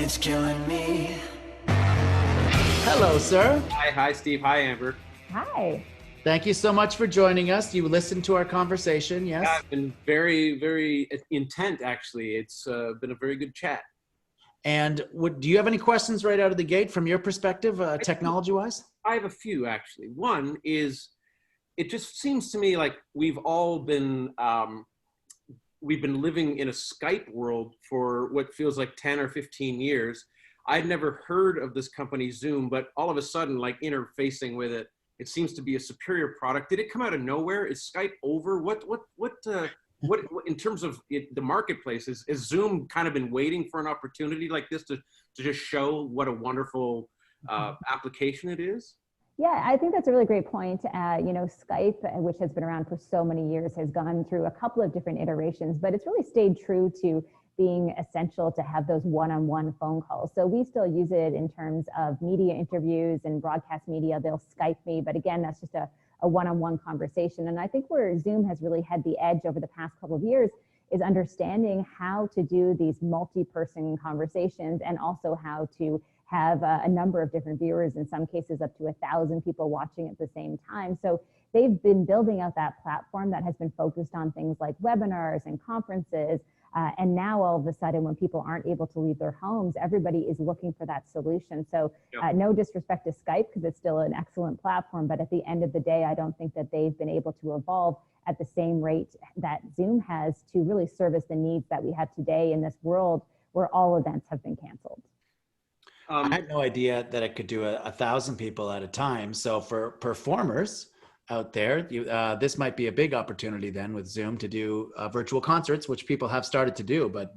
it's killing me. Hello, sir. Hi, Steve. Hi, Amber. Hi. Thank you so much for joining us. You listened to our conversation, yes? Yeah, I've been very, very intent, actually. It's been a very good chat. And do you have any questions right out of the gate from your perspective, technology-wise? I have a few, actually. One is, it just seems to me like we've all been living in a Skype world for what feels like 10 or 15 years. I'd never heard of this company, Zoom, but all of a sudden, like interfacing with it, it seems to be a superior product. Did it come out of nowhere? Is Skype over? What in terms of the marketplace, has Zoom kind of been waiting for an opportunity like this to just show what a wonderful application it is? Yeah, I think that's a really great point. Skype, which has been around for so many years, has gone through a couple of different iterations, but it's really stayed true to being essential to have those one-on-one phone calls. So we still use it in terms of media interviews and broadcast media. They'll Skype me, but again, that's just a one-on-one conversation. And I think where Zoom has really had the edge over the past couple of years is understanding how to do these multi-person conversations and also how to have a number of different viewers, in some cases up to 1,000 people watching at the same time. So they've been building out that platform that has been focused on things like webinars and conferences. And now all of a sudden, when people aren't able to leave their homes, everybody is looking for that solution. So no disrespect to Skype, because it's still an excellent platform. But at the end of the day, I don't think that they've been able to evolve at the same rate that Zoom has to really service the needs that we have today in this world where all events have been canceled. I had no idea that it could do 1,000 people at a time. So for performers out there, this might be a big opportunity then with Zoom to do virtual concerts, which people have started to do, but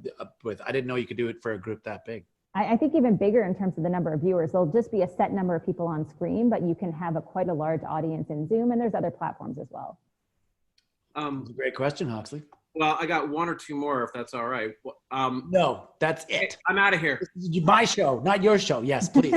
I didn't know you could do it for a group that big. I think even bigger in terms of the number of viewers. There'll just be a set number of people on screen, but you can have quite a large audience in Zoom, and there's other platforms as well. That's a great question, Huxley. Well, I got one or two more, if that's all right. No, that's it. I'm out of here. This is my show, not your show. Yes, please.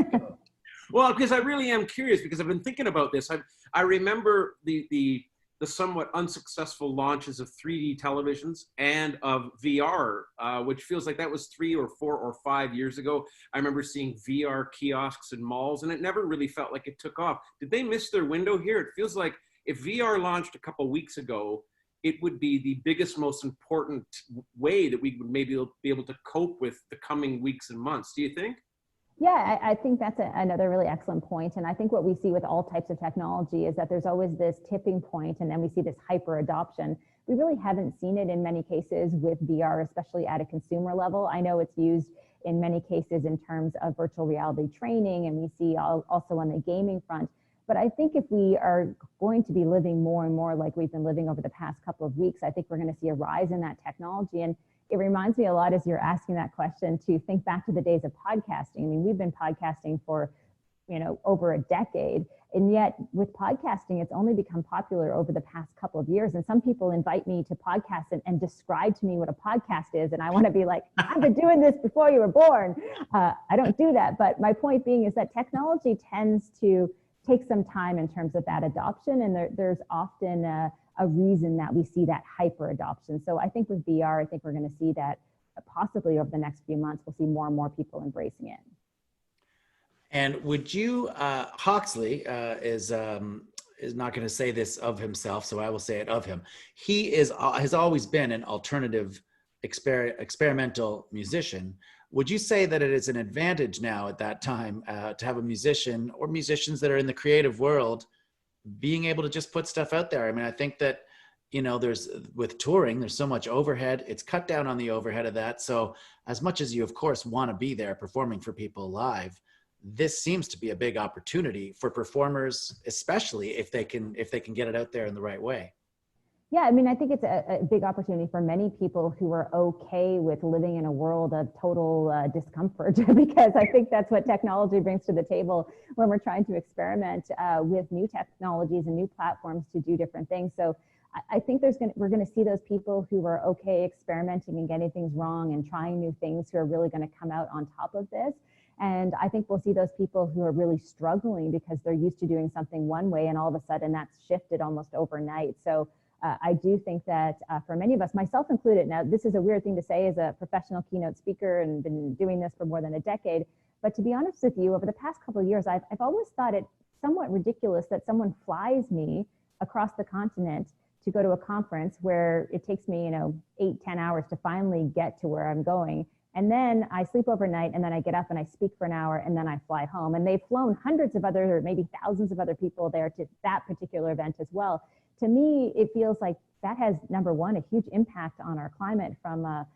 Well, because I really am curious, because I've been thinking about this. I remember the somewhat unsuccessful launches of 3D televisions and of VR, which feels like that was 3 or 4 or 5 years ago. I remember seeing VR kiosks in malls, and it never really felt like it took off. Did they miss their window here? It feels like if VR launched a couple weeks ago, it would be the biggest, most important way that we would maybe be able to cope with the coming weeks and months. Do you think? Yeah, I think that's another really excellent point. And I think what we see with all types of technology is that there's always this tipping point, and then we see this hyper adoption. We really haven't seen it in many cases with VR, especially at a consumer level. I know it's used in many cases in terms of virtual reality training, and we see also on the gaming front. But I think if we are going to be living more and more like we've been living over the past couple of weeks, I think we're going to see a rise in that technology. And it reminds me a lot, as you're asking that question, to think back to the days of podcasting. I mean, we've been podcasting for, over a decade. And yet with podcasting, it's only become popular over the past couple of years. And some people invite me to podcasts and describe to me what a podcast is. And I want to be like, I've been doing this before you were born. I don't do that. But my point being is that technology tends to take some time in terms of that adoption. And there's often a reason that we see that hyper adoption. So I think with VR, I think we're going to see that possibly over the next few months, we'll see more and more people embracing it. And would you, Huxley is not going to say this of himself, so I will say it of him. He has always been an alternative experimental musician. Would you say that it is an advantage now at that time to have a musician or musicians that are in the creative world being able to just put stuff out there? I mean, I think that, with touring, there's so much overhead. It's cut down on the overhead of that. So as much as you, of course, want to be there performing for people live, this seems to be a big opportunity for performers, especially if they can get it out there in the right way. Yeah, I mean, I think it's a big opportunity for many people who are okay with living in a world of total discomfort, because I think that's what technology brings to the table when we're trying to experiment with new technologies and new platforms to do different things. So I think we're going to see those people who are okay experimenting and getting things wrong and trying new things, who are really going to come out on top of this. And I think we'll see those people who are really struggling because they're used to doing something one way, and all of a sudden that's shifted almost overnight. So I do think that for many of us, myself included, now this is a weird thing to say as a professional keynote speaker and been doing this for more than a decade, but to be honest with you, over the past couple of years, I've always thought it somewhat ridiculous that someone flies me across the continent to go to a conference where it takes me, 8-10 hours to finally get to where I'm going. And then I sleep overnight, and then I get up and I speak for an hour, and then I fly home. And they've flown hundreds of other, or maybe thousands of other people there to that particular event as well. To me, it feels like that has, number one, a huge impact on our climate from an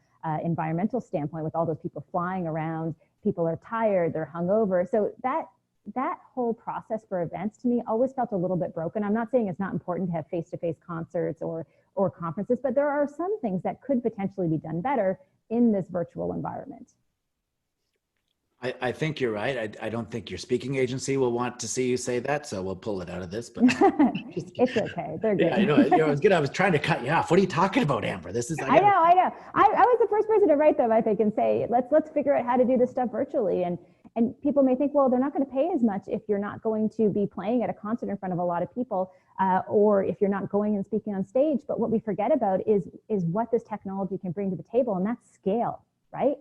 environmental standpoint, with all those people flying around. People are tired, they're hungover. So that whole process for events to me always felt a little bit broken. I'm not saying it's not important to have face-to-face concerts or conferences, but there are some things that could potentially be done better in this virtual environment. I think you're right. I don't think your speaking agency will want to see you say that, so we'll pull it out of this. But it's okay. They're good. Yeah, I was good. I was trying to cut you off. What are you talking about, Amber? This is. I know. I was the first person to write them, I think, and say let's figure out how to do this stuff virtually. And people may think, well, they're not going to pay as much if you're not going to be playing at a concert in front of a lot of people, or if you're not going and speaking on stage. But what we forget about is what this technology can bring to the table, and that's scale, right?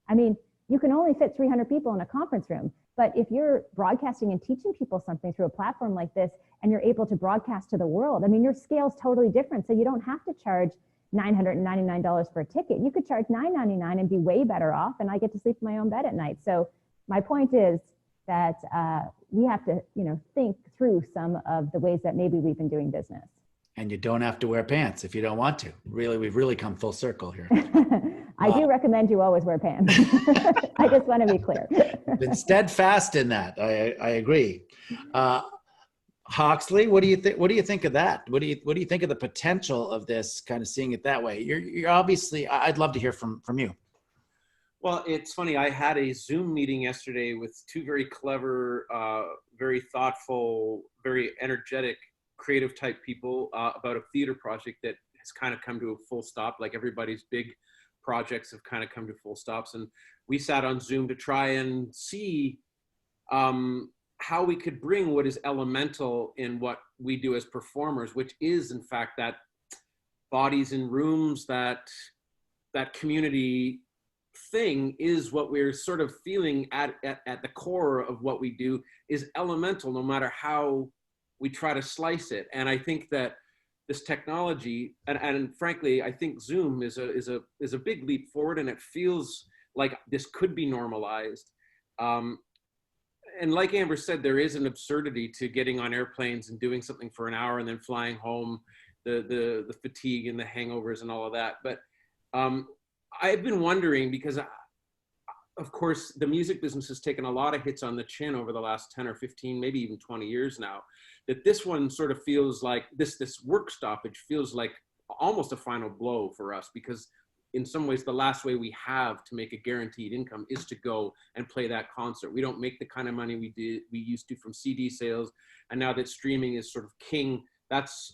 I mean, you can only fit 300 people in a conference room, but if you're broadcasting and teaching people something through a platform like this, and you're able to broadcast to the world, I mean, your scale's totally different. So you don't have to charge $999 for a ticket. You could charge $999 and be way better off, and I get to sleep in my own bed at night. So my point is that we have to, think through some of the ways that maybe we've been doing business. And you don't have to wear pants if you don't want to. Really, we've really come full circle here. I do recommend you always wear pants. I just want to be clear. Been steadfast in that. I agree. Hawksley, what do you think? What do you think of that? What do you think of the potential of this? Kind of seeing it that way. You're obviously. I'd love to hear from you. Well, it's funny. I had a Zoom meeting yesterday with two very clever, very thoughtful, very energetic, creative type people about a theater project that has kind of come to a full stop. Like everybody's big projects have kind of come to full stops. And we sat on Zoom to try and see how we could bring what is elemental in what we do as performers, which is in fact that bodies in rooms, that community thing is what we're sort of feeling at the core of what we do is elemental, no matter how we try to slice it. And I think that this technology, and frankly, I think Zoom is a big leap forward, and it feels like this could be normalized. And like Amber said, there is an absurdity to getting on airplanes and doing something for an hour and then flying home, the fatigue and the hangovers and all of that. But I've been wondering, because of course the music business has taken a lot of hits on the chin over the last 10 or 15, maybe even 20 years now, that this one sort of feels like this work stoppage feels like almost a final blow for us, because in some ways the last way we have to make a guaranteed income is to go and play that concert. We don't make the kind of money we used to from CD sales, and now that streaming is sort of king, that's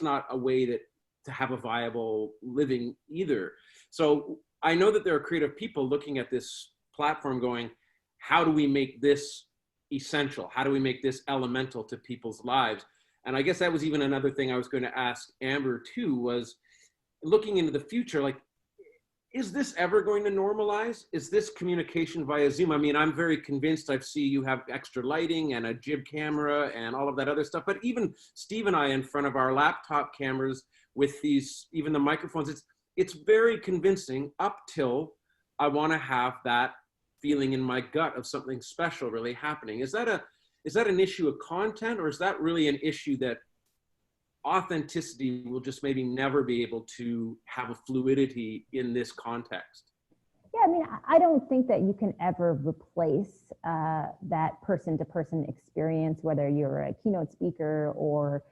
not a way to have a viable living either. So I know that there are creative people looking at this platform going, how do we make this essential? How do we make this elemental to people's lives? And I guess that was even another thing I was going to ask Amber too, was looking into the future, like, is this ever going to normalize? Is this communication via Zoom? I mean, I'm very convinced. I see you have extra lighting and a jib camera and all of that other stuff, but even Steve and I in front of our laptop cameras with these, even the microphones, it's very convincing up till I want to have that feeling in my gut of something special really happening. Is that an issue of content, or is that really an issue that authenticity will just maybe never be able to have a fluidity in this context? Yeah, I mean, I don't think that you can ever replace that person-to-person experience, whether you're a keynote speaker or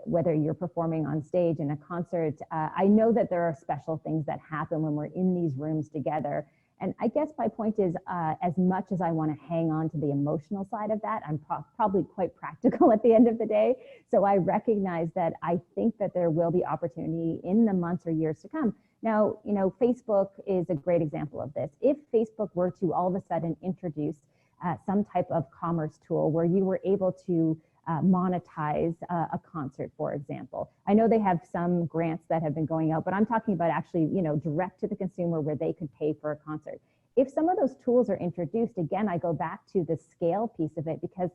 whether you're performing on stage in a concert. I know that there are special things that happen when we're in these rooms together. And I guess my point is, as much as I want to hang on to the emotional side of that, I'm probably quite practical at the end of the day. So I recognize that I think that there will be opportunity in the months or years to come. Now, Facebook is a great example of this. If Facebook were to all of a sudden introduce some type of commerce tool where you were able to monetize a concert, for example. I know they have some grants that have been going out, but I'm talking about actually, direct to the consumer where they could pay for a concert. If some of those tools are introduced, again, I go back to the scale piece of it, because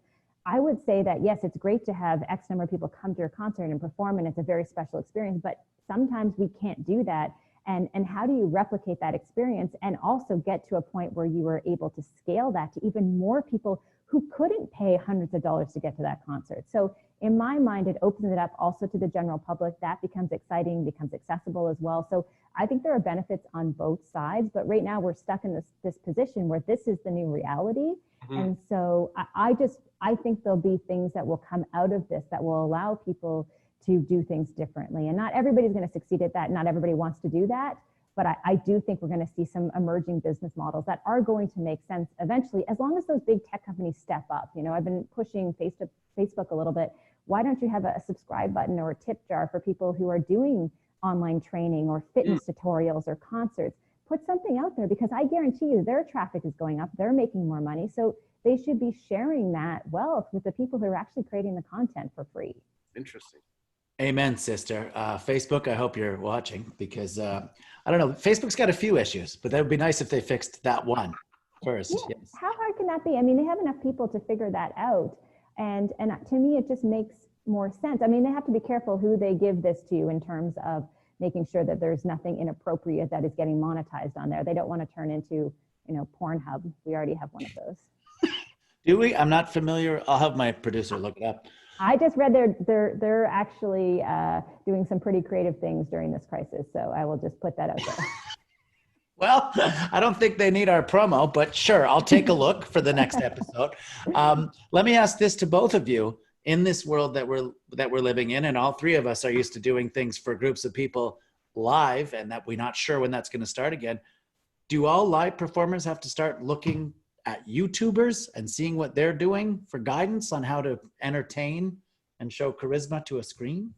I would say that, yes, it's great to have X number of people come to your concert and perform, and it's a very special experience, but sometimes we can't do that. And how do you replicate that experience and also get to a point where you are able to scale that to even more people who couldn't pay hundreds of dollars to get to that concert? So in my mind, it opens it up also to the general public. That becomes exciting, becomes accessible as well. So I think there are benefits on both sides, but right now we're stuck in this position where this is the new reality. Mm-hmm. And so I think there'll be things that will come out of this that will allow people to do things differently. And not everybody's going to succeed at that. Not everybody wants to do that. But I do think we're going to see some emerging business models that are going to make sense eventually, as long as those big tech companies step up. I've been pushing Facebook a little bit. Why don't you have a subscribe button or a tip jar for people who are doing online training or fitness tutorials or concerts? Put something out there, because I guarantee you their traffic is going up. They're making more money. So they should be sharing that wealth with the people who are actually creating the content for free. Interesting. Amen, sister. Facebook, I hope you're watching, because I don't know, Facebook's got a few issues, but that would be nice if they fixed that one first. Yeah. Yes. How hard can that be? I mean, they have enough people to figure that out. And to me, it just makes more sense. I mean, they have to be careful who they give this to in terms of making sure that there's nothing inappropriate that is getting monetized on there. They don't want to turn into, Pornhub. We already have one of those. Do we? I'm not familiar. I'll have my producer look it up. I just read they're actually doing some pretty creative things during this crisis. So I will just put that out there. Well, I don't think they need our promo, but sure, I'll take a look for the next episode. Let me ask this to both of you. In this world that we're living in, and all three of us are used to doing things for groups of people live, and that we're not sure when that's going to start again. Do all live performers have to start looking at YouTubers and seeing what they're doing for guidance on how to entertain and show charisma to a screen?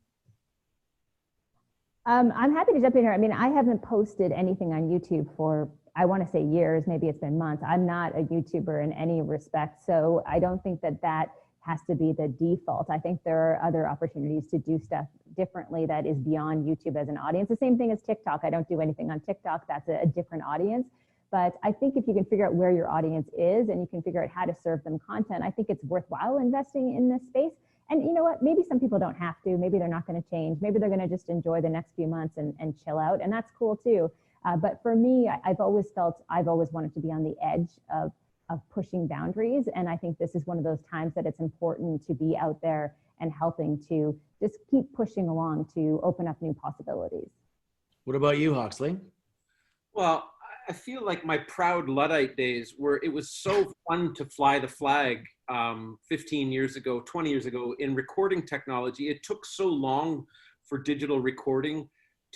I'm happy to jump in here. I mean, I haven't posted anything on YouTube for, I want to say years, maybe it's been months. I'm not a YouTuber in any respect. So I don't think that has to be the default. I think there are other opportunities to do stuff differently that is beyond YouTube as an audience. The same thing as TikTok. I don't do anything on TikTok. That's a different audience. But I think if you can figure out where your audience is and you can figure out how to serve them content, I think it's worthwhile investing in this space. And you know what? Maybe some people don't have to. Maybe they're not going to change. Maybe they're going to just enjoy the next few months and chill out. And that's cool too. But for me, I've always wanted to be on the edge of pushing boundaries. And I think this is one of those times that it's important to be out there and helping to just keep pushing along to open up new possibilities. What about you, Hawksley? Well, I feel like my proud Luddite days, where it was so fun to fly the flag 15 years ago, 20 years ago in recording technology. It took so long for digital recording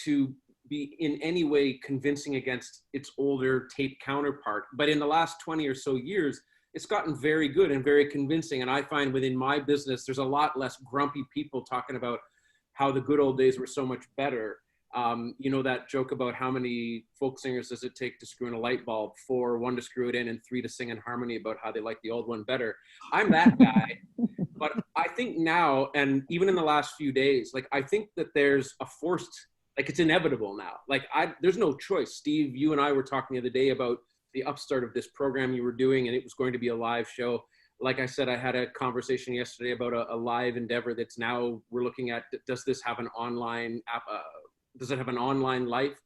to be in any way convincing against its older tape counterpart. But in the last 20 or so years, it's gotten very good and very convincing. And I find within my business, there's a lot less grumpy people talking about how the good old days were so much better. That joke about how many folk singers does it take to screw in a light bulb? 4, 1 to screw it in, and 3 to sing in harmony about how they like the old one better. I'm that guy. But I think now, and even in the last few days, I think that there's a forced, it's inevitable now. There's no choice. Steve, you and I were talking the other day about the upstart of this program you were doing, and it was going to be a live show. Like I said, I had a conversation yesterday about a live endeavor that's now, we're looking at, does this have an online app? Does it have an online life?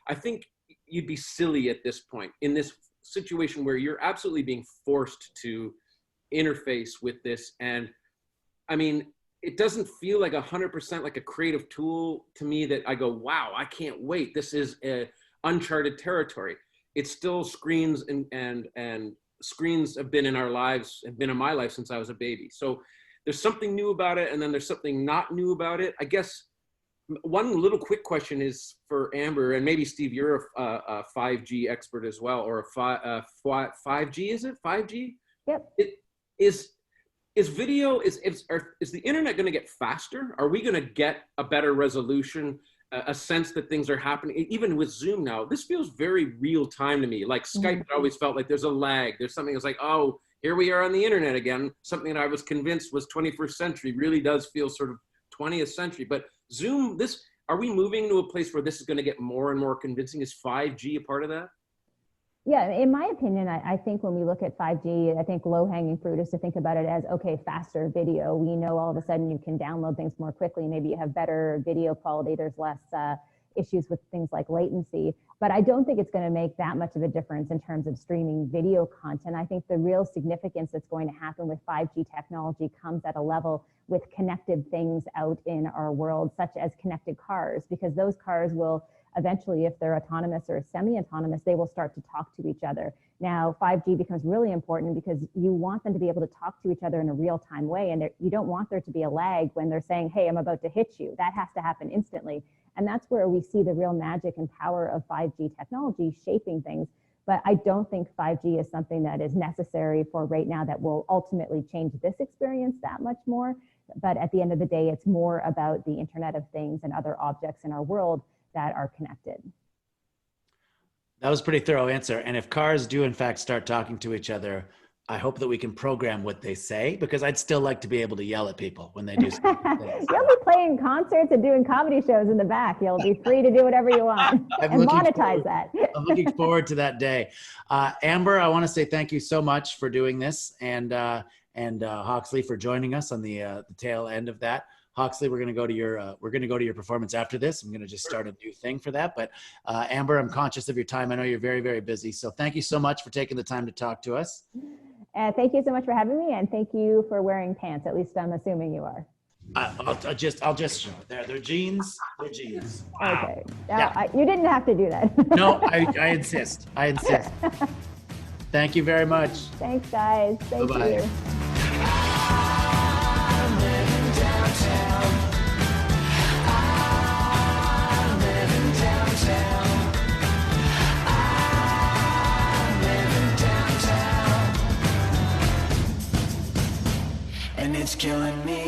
I think you'd be silly at this point in this situation where you're absolutely being forced to interface with this. And I mean, it doesn't feel like 100% like a creative tool to me that I go, wow, I can't wait. This is uncharted territory. It's still screens and screens have been in our lives, have been in my life since I was a baby. So there's something new about it. And then there's something not new about it. I guess one little quick question is for Amber, and maybe Steve, you're a 5G expert as well, or a 5G, is it 5G? Yep. Is video, is the internet going to get faster? Are we going to get a better resolution, a sense that things are happening? Even with Zoom now, this feels very real time to me. Like Skype, it always felt like there's a lag. There's something that's like, oh, here we are on the internet again. Something that I was convinced was 21st century really does feel sort of 20th century. But Zoom, are we moving to a place where this is going to get more and more convincing? Is 5G a part of that? Yeah, in my opinion, I think when we look at 5G, I think low-hanging fruit is to think about it as, okay, faster video. We know all of a sudden you can download things more quickly. Maybe you have better video quality. There's less issues with things like latency. But I don't think it's going to make that much of a difference in terms of streaming video content. I think the real significance that's going to happen with 5G technology comes at a level with connected things out in our world, such as connected cars, because those cars will eventually, if they're autonomous or semi-autonomous, they will start to talk to each other. Now, 5G becomes really important because you want them to be able to talk to each other in a real-time way, and you don't want there to be a lag when they're saying, hey, I'm about to hit you. That has to happen instantly. And that's where we see the real magic and power of 5G technology shaping things. But I don't think 5G is something that is necessary for right now that will ultimately change this experience that much more. But at the end of the day, it's more about the Internet of Things and other objects in our world that are connected. That was a pretty thorough answer. And if cars do in fact start talking to each other, I hope that we can program what they say, because I'd still like to be able to yell at people when they do something. You'll be playing concerts and doing comedy shows in the back. You'll be free to do whatever you want and monetize that. I'm looking forward to that day. Amber, I want to say thank you so much for doing this, and Hawksley for joining us on the tail end of that. Hawksley, we're going to go to your performance after this. I'm going to just start a new thing for that. But Amber, I'm conscious of your time. I know you're very, very busy. So thank you so much for taking the time to talk to us. Thank you so much for having me, and thank you for wearing pants. At least I'm assuming you are. I'll just show. They're jeans. They're jeans. Wow. Okay. Now, you didn't have to do that. No, I insist. I insist. Thank you very much. Thanks, guys. Thank Bye-bye. you. And it's killing me.